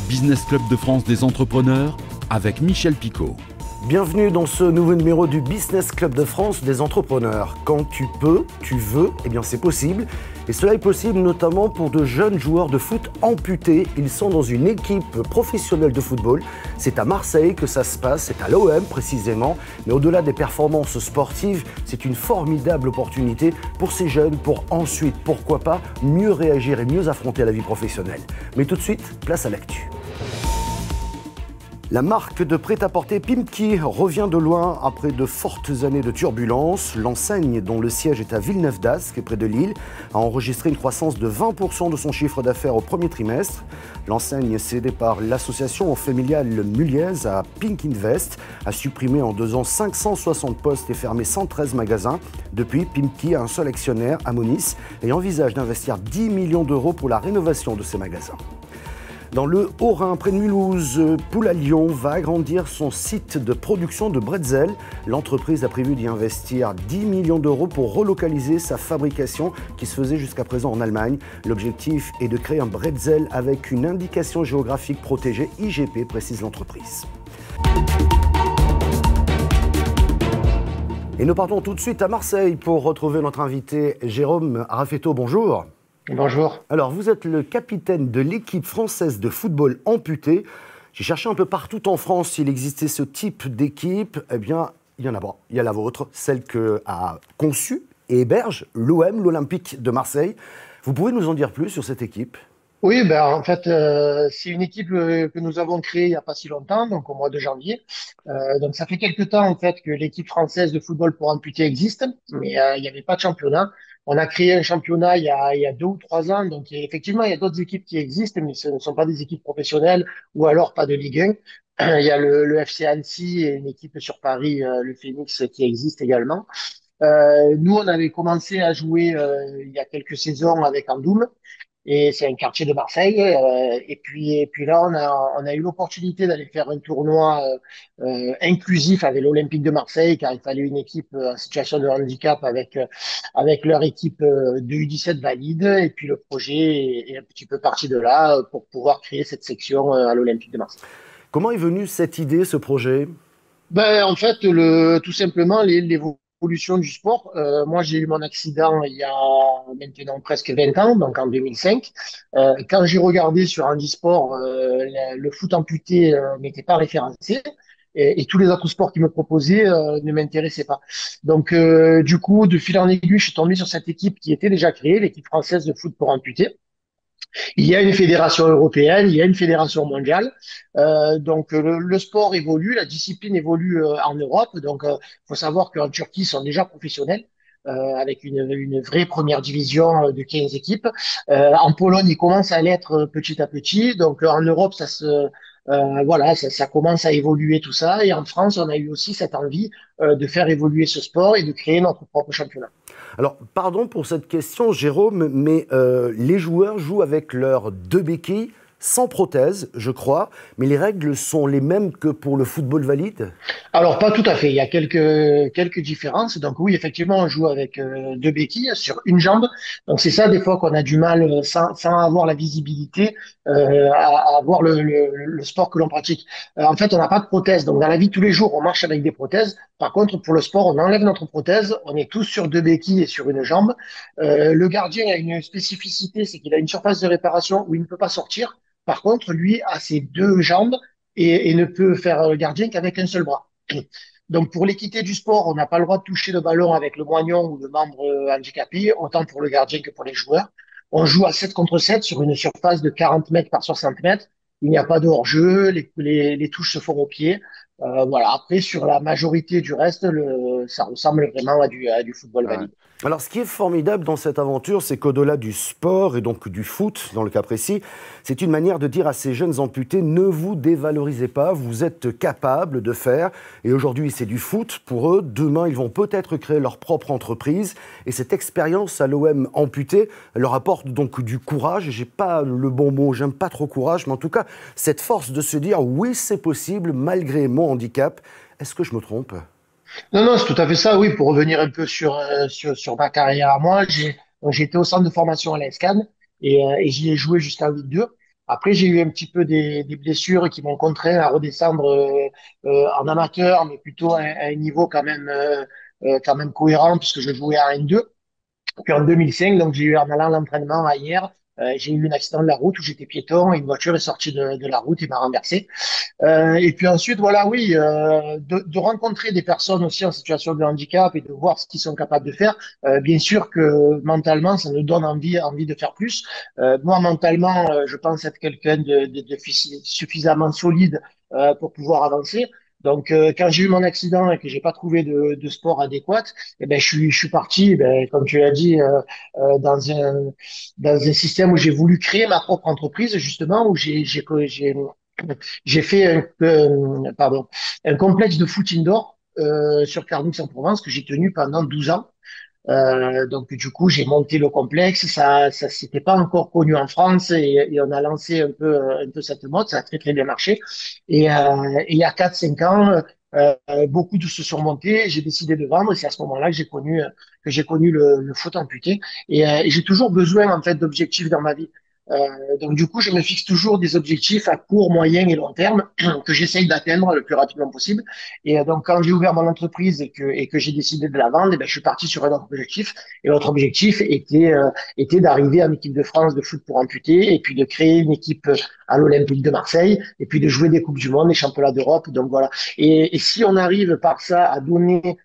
Business Club de France des entrepreneurs avec Michel Picot. Bienvenue dans ce nouveau numéro du Business Club de France des entrepreneurs. Quand tu peux, tu veux, eh bien c'est possible. Et cela est possible notamment pour de jeunes joueurs de foot amputés. Ils sont dans une équipe professionnelle de football. C'est à Marseille que ça se passe, c'est à l'OM précisément. Mais au-delà des performances sportives, c'est une formidable opportunité pour ces jeunes pour ensuite, pourquoi pas, mieux réagir et mieux affronter la vie professionnelle. Mais tout de suite, place à l'actu. La marque de prêt-à-porter Pimkie revient de loin après de fortes années de turbulences. L'enseigne, dont le siège est à Villeneuve-d'Ascq, près de Lille, a enregistré une croissance de 20% de son chiffre d'affaires au premier trimestre. L'enseigne, cédée par l'association familiale Muliez à Pink Invest, a supprimé en 2 ans 560 postes et fermé 113 magasins. Depuis, Pimkie a un seul actionnaire, Amonis, et envisage d'investir 10 millions d'euros pour la rénovation de ses magasins. Dans le Haut-Rhin, près de Mulhouse, Poule à Lyon va agrandir son site de production de bretzel. L'entreprise a prévu d'y investir 10 millions d'euros pour relocaliser sa fabrication qui se faisait jusqu'à présent en Allemagne. L'objectif est de créer un bretzel avec une indication géographique protégée IGP, précise l'entreprise. Et nous partons tout de suite à Marseille pour retrouver notre invité Jérôme Raffetto. Bonjour. Bonjour. Alors, vous êtes le capitaine de l'équipe française de football amputé. J'ai cherché un peu partout en France s'il existait ce type d'équipe. Eh bien, il y en a pas. Il y a la vôtre, celle qu'a conçue et héberge l'OM, l'Olympique de Marseille. Vous pouvez nous en dire plus sur cette équipe ? Oui, en fait, c'est une équipe que nous avons créée il n'y a pas si longtemps, donc au mois de janvier. Donc ça fait quelque temps en fait que l'équipe française de football pour amputés existe, mais il n'y avait pas de championnat. On a créé un championnat il y a 2 ou 3 ans, donc effectivement il y a d'autres équipes qui existent, mais ce ne sont pas des équipes professionnelles ou alors pas de Ligue 1. Il y a le FC Annecy et une équipe sur Paris, le Phoenix, qui existe également. Nous, on avait commencé à jouer il y a quelques saisons avec Andoum. Et c'est un quartier de Marseille. Et puis là, on a eu l'opportunité d'aller faire un tournoi inclusif avec l'Olympique de Marseille, car il fallait une équipe en situation de handicap avec leur équipe de U17 valide. Et puis le projet est un petit peu parti de là pour pouvoir créer cette section à l'Olympique de Marseille. Comment est venue cette idée, ce projet ? En fait, tout simplement, l'évolution du sport. Moi, j'ai eu mon accident il y a maintenant presque 20 ans, donc en 2005. Quand j'ai regardé sur Handisport, le foot amputé n'était pas référencé. Et tous les autres sports qu'ils me proposaient ne m'intéressaient pas. Donc, du coup, de fil en aiguille, je suis tombé sur cette équipe qui était déjà créée, l'équipe française de foot pour amputés. Il y a une fédération européenne, il y a une fédération mondiale. Donc le sport évolue, la discipline évolue en Europe. Donc il faut savoir qu'en Turquie, ils sont déjà professionnels. Avec une vraie première division de 15 équipes. En Pologne, ils commencent à l'être petit à petit. Donc en Europe, ça commence à évoluer tout ça. Et en France, on a eu aussi cette envie de faire évoluer ce sport et de créer notre propre championnat. Alors, pardon pour cette question, Jérôme, mais les joueurs jouent avec leurs 2 béquilles, sans prothèse, je crois, mais les règles sont les mêmes que pour le football valide ? Alors, pas tout à fait. Il y a quelques différences. Donc, oui, effectivement, on joue avec 2 béquilles sur une jambe. Donc, c'est ça, des fois, qu'on a du mal, sans avoir la visibilité, à voir le sport que l'on pratique. En fait, on n'a pas de prothèse. Donc, dans la vie de tous les jours, on marche avec des prothèses. Par contre, pour le sport, on enlève notre prothèse. On est tous sur 2 béquilles et sur une jambe. Le gardien a une spécificité, c'est qu'il a une surface de réparation où il ne peut pas sortir. Par contre, lui a ses 2 jambes et ne peut faire le gardien qu'avec un seul bras. Donc, pour l'équité du sport, on n'a pas le droit de toucher le ballon avec le moignon ou le membre handicapé, autant pour le gardien que pour les joueurs. On joue à 7 contre 7 sur une surface de 40 mètres par 60 mètres. Il n'y a pas de hors-jeu, les touches se font au pied. Voilà. Après, sur la majorité du reste, ça ressemble vraiment à du football Ouais. valide. Alors, ce qui est formidable dans cette aventure, c'est qu'au-delà du sport et donc du foot, dans le cas précis, c'est une manière de dire à ces jeunes amputés, ne vous dévalorisez pas, vous êtes capables de faire. Et aujourd'hui, c'est du foot pour eux. Demain, ils vont peut-être créer leur propre entreprise. Et cette expérience à l'OM amputé leur apporte donc du courage. J'ai pas le bon mot, j'aime pas trop courage, mais en tout cas, cette force de se dire, oui, c'est possible, malgré mon handicap. Est-ce que je me trompe ? Non, non, c'est tout à fait ça, oui. Pour revenir un peu sur ma carrière à moi, j'ai été au centre de formation à l'ESCAN et j'y ai joué jusqu'en Ligue 2. Après, j'ai eu un petit peu des blessures qui m'ont contraint à redescendre en amateur, mais plutôt à un niveau quand même cohérent, puisque je jouais à N2. Puis en 2005, donc j'ai eu en allant à l'entraînement à hier, j'ai eu un accident de la route où j'étais piéton et une voiture est sortie de la route et m'a renversé. Et puis ensuite, voilà, oui, de rencontrer des personnes aussi en situation de handicap et de voir ce qu'ils sont capables de faire. Bien sûr que mentalement, ça nous donne envie de faire plus. Moi, mentalement, je pense être quelqu'un de suffisamment solide pour pouvoir avancer. Donc, quand j'ai eu mon accident et que j'ai pas trouvé de sport adéquat, eh ben, je suis parti, eh ben, comme tu l'as dit, dans un système où j'ai voulu créer ma propre entreprise, justement, où j'ai fait un complexe de foot indoor sur Carnoux-en-Provence que j'ai tenu pendant 12 ans. Donc du coup, j'ai monté le complexe. Ça s'était pas encore connu en France et on a lancé un peu cette mode. Ça a très très bien marché. Et il y a 4 5 ans, beaucoup de se sont montés. J'ai décidé de vendre. Et c'est à ce moment-là que j'ai connu le foot amputé. Et j'ai toujours besoin en fait d'objectifs dans ma vie. Donc du coup, je me fixe toujours des objectifs à court, moyen et long terme que j'essaye d'atteindre le plus rapidement possible. Et donc quand j'ai ouvert mon entreprise et que j'ai décidé de la vendre, eh ben, je suis parti sur un autre objectif. Et l'autre objectif était d'arriver en équipe de France de foot pour amputés et puis de créer une équipe à l'Olympique de Marseille et puis de jouer des coupes du monde, des championnats d'Europe. Donc voilà. Et si on arrive par ça à donner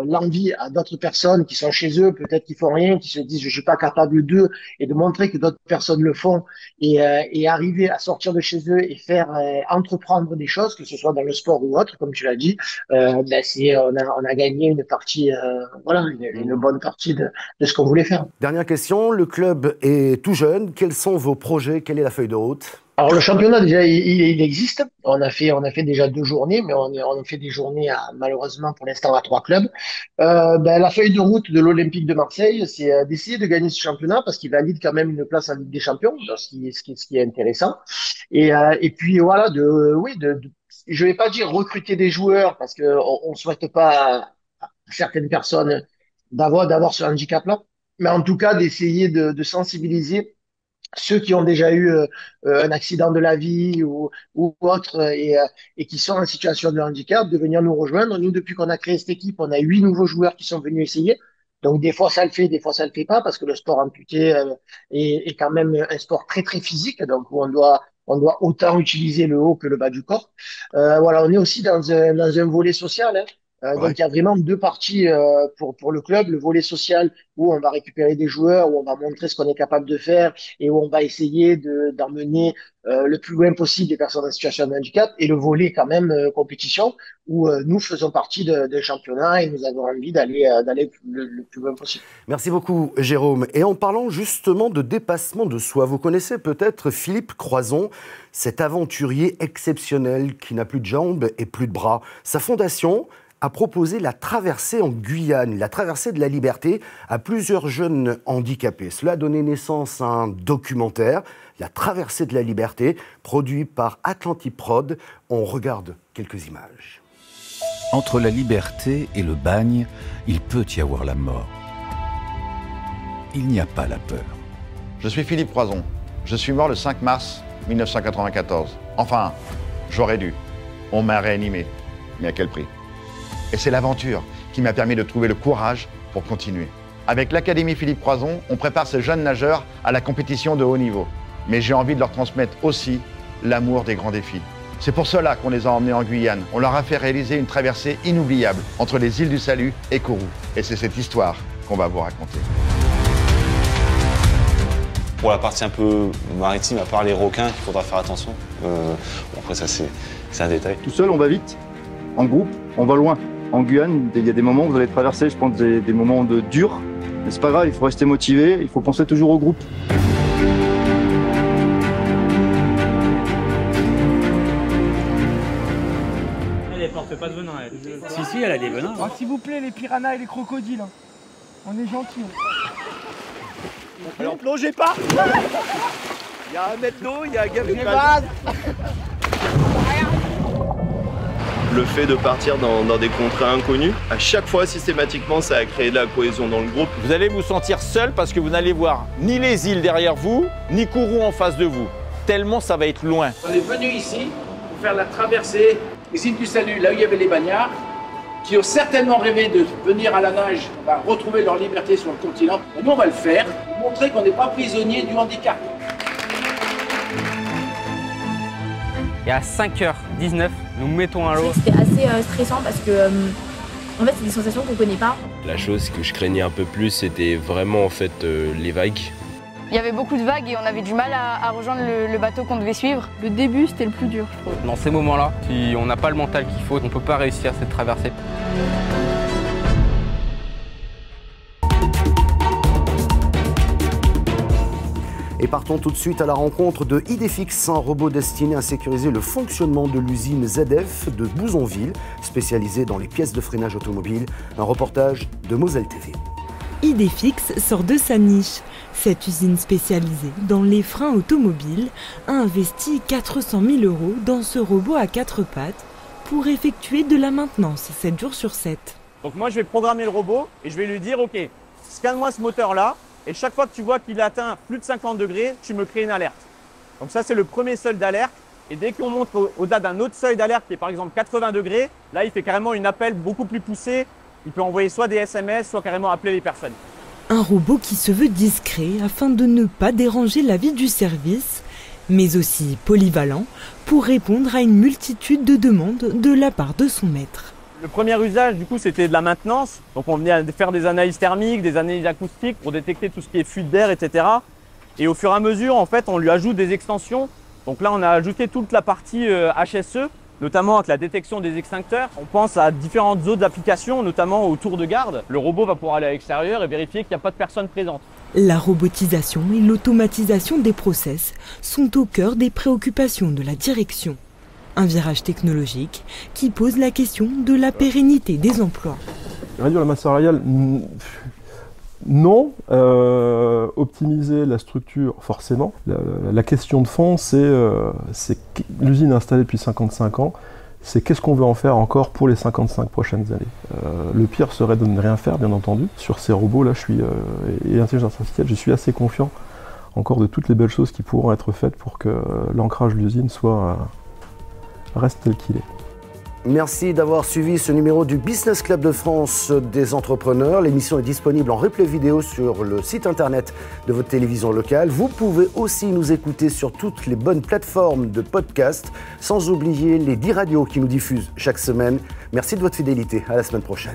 l'envie à d'autres personnes qui sont chez eux, peut-être qui font rien, qui se disent je suis pas capable d'eux, et de montrer que d'autres personnes le font, et arriver à sortir de chez eux et faire entreprendre des choses, que ce soit dans le sport ou autre, comme tu l'as dit, ben on a gagné une partie, voilà, une bonne partie de ce qu'on voulait faire. Dernière question, le club est tout jeune. Quels sont vos projets? Quelle est la feuille de route? Alors le championnat déjà il existe. On a fait déjà 2 journées, mais on fait des journées malheureusement pour l'instant à 3 clubs. Ben, la feuille de route de l'Olympique de Marseille, c'est d'essayer de gagner ce championnat parce qu'il valide quand même une place en Ligue des Champions, donc ce qui est intéressant. Et puis voilà je vais pas dire recruter des joueurs parce que on souhaite pas à certaines personnes d'avoir ce handicap-là, mais en tout cas d'essayer de sensibiliser ceux qui ont déjà eu un accident de la vie ou autre et qui sont en situation de handicap, de venir nous rejoindre. Nous, depuis qu'on a créé cette équipe, on a 8 nouveaux joueurs qui sont venus essayer. Donc des fois ça le fait, des fois ça le fait pas parce que le sport amputé est quand même un sport très très physique, donc où on doit autant utiliser le haut que le bas du corps. Voilà, on est aussi dans un volet social, hein. Ouais. Donc il y a vraiment 2 parties pour le club, le volet social où on va récupérer des joueurs, où on va montrer ce qu'on est capable de faire et où on va essayer d'emmener le plus loin possible les personnes en situation de handicap, et le volet quand même compétition où nous faisons partie d'un championnat et nous avons envie d'aller le plus loin possible. Merci beaucoup, Jérôme. Et en parlant justement de dépassement de soi, vous connaissez peut-être Philippe Croison, cet aventurier exceptionnel qui n'a plus de jambes et plus de bras. Sa fondation a proposé la traversée en Guyane, la traversée de la liberté, à plusieurs jeunes handicapés. Cela a donné naissance à un documentaire, La traversée de la liberté, produit par Atlantiprod. On regarde quelques images. Entre la liberté et le bagne, il peut y avoir la mort. Il n'y a pas la peur. Je suis Philippe Croison. Je suis mort le 5 mars 1994. Enfin, j'aurais dû. On m'a réanimé. Mais à quel prix? Et c'est l'aventure qui m'a permis de trouver le courage pour continuer. Avec l'Académie Philippe Croison, on prépare ces jeunes nageurs à la compétition de haut niveau. Mais j'ai envie de leur transmettre aussi l'amour des grands défis. C'est pour cela qu'on les a emmenés en Guyane. On leur a fait réaliser une traversée inoubliable entre les îles du Salut et Kourou. Et c'est cette histoire qu'on va vous raconter. Pour la partie un peu maritime, à part les requins, qu'il faudra faire attention. Bon, après ça c'est un détail. Tout seul, on va vite. En groupe, on va loin. En Guyane, il y a des moments où vous allez traverser, je pense, des moments durs. Mais c'est pas grave, il faut rester motivé, il faut penser toujours au groupe. Elle porte pas de venin, elle. Si, elle a des venins. Oh, s'il vous plaît, les piranhas et les crocodiles. Hein. On est gentils. Alors plongez pas. Il y a 1 mètre d'eau, il y a un Gabriel. Le fait de partir dans des contrées inconnues, à chaque fois, systématiquement, ça a créé de la cohésion dans le groupe. Vous allez vous sentir seul parce que vous n'allez voir ni les îles derrière vous, ni Kourou en face de vous. tellement ça va être loin. On est venu ici pour faire la traversée des îles du Salut, là où il y avait les bagnards, qui ont certainement rêvé de venir à la nage, retrouver leur liberté sur le continent. Et nous, on va le faire, pour montrer qu'on n'est pas prisonnier du handicap. Et à 5h19, nous mettons à l'eau. C'était assez stressant parce que en fait, c'est des sensations qu'on ne connaît pas. La chose que je craignais un peu plus, c'était vraiment en fait les vagues. Il y avait beaucoup de vagues et on avait du mal à rejoindre le bateau qu'on devait suivre. Le début, c'était le plus dur, je trouve. Dans ces moments-là, si on n'a pas le mental qu'il faut, on ne peut pas réussir cette traversée. Et partons tout de suite à la rencontre de Idefix, un robot destiné à sécuriser le fonctionnement de l'usine ZF de Bouzonville, spécialisée dans les pièces de freinage automobile. Un reportage de Moselle TV. Idefix sort de sa niche. Cette usine spécialisée dans les freins automobiles a investi 400 000 € dans ce robot à 4 pattes pour effectuer de la maintenance 7 jours sur 7. Donc moi je vais programmer le robot et je vais lui dire ok, scanne-moi ce moteur-là et chaque fois que tu vois qu'il atteint plus de 50 degrés, tu me crées une alerte. Donc ça c'est le premier seuil d'alerte et dès qu'on monte au-delà d'un autre seuil d'alerte qui est par exemple 80 degrés, là il fait carrément une appel beaucoup plus poussée. Il peut envoyer soit des SMS, soit carrément appeler les personnes. Un robot qui se veut discret afin de ne pas déranger la vie du service, mais aussi polyvalent pour répondre à une multitude de demandes de la part de son maître. Le premier usage, du coup, c'était de la maintenance. Donc on venait faire des analyses thermiques, des analyses acoustiques pour détecter tout ce qui est fuite d'air, etc. Et au fur et à mesure, en fait, on lui ajoute des extensions. Donc là, on a ajouté toute la partie HSE, notamment avec la détection des extincteurs. On pense à différentes autres applications, notamment aux tours de garde. Le robot va pouvoir aller à l'extérieur et vérifier qu'il n'y a pas de personne présente. La robotisation et l'automatisation des process sont au cœur des préoccupations de la direction. Un virage technologique qui pose la question de la pérennité des emplois. Réduire la masse salariale, non. Optimiser la structure, forcément. La question de fond, c'est l'usine installée depuis 55 ans, c'est qu'est-ce qu'on veut en faire encore pour les 55 prochaines années. Le pire serait de ne rien faire, bien entendu. Sur ces robots, là, et l'intelligence artificielle, je suis assez confiant encore de toutes les belles choses qui pourront être faites pour que l'ancrage de l'usine reste tel qu'il est. Merci d'avoir suivi ce numéro du Business Club de France des entrepreneurs. L'émission est disponible en replay vidéo sur le site internet de votre télévision locale. Vous pouvez aussi nous écouter sur toutes les bonnes plateformes de podcast, sans oublier les 10 radios qui nous diffusent chaque semaine. Merci de votre fidélité. À la semaine prochaine.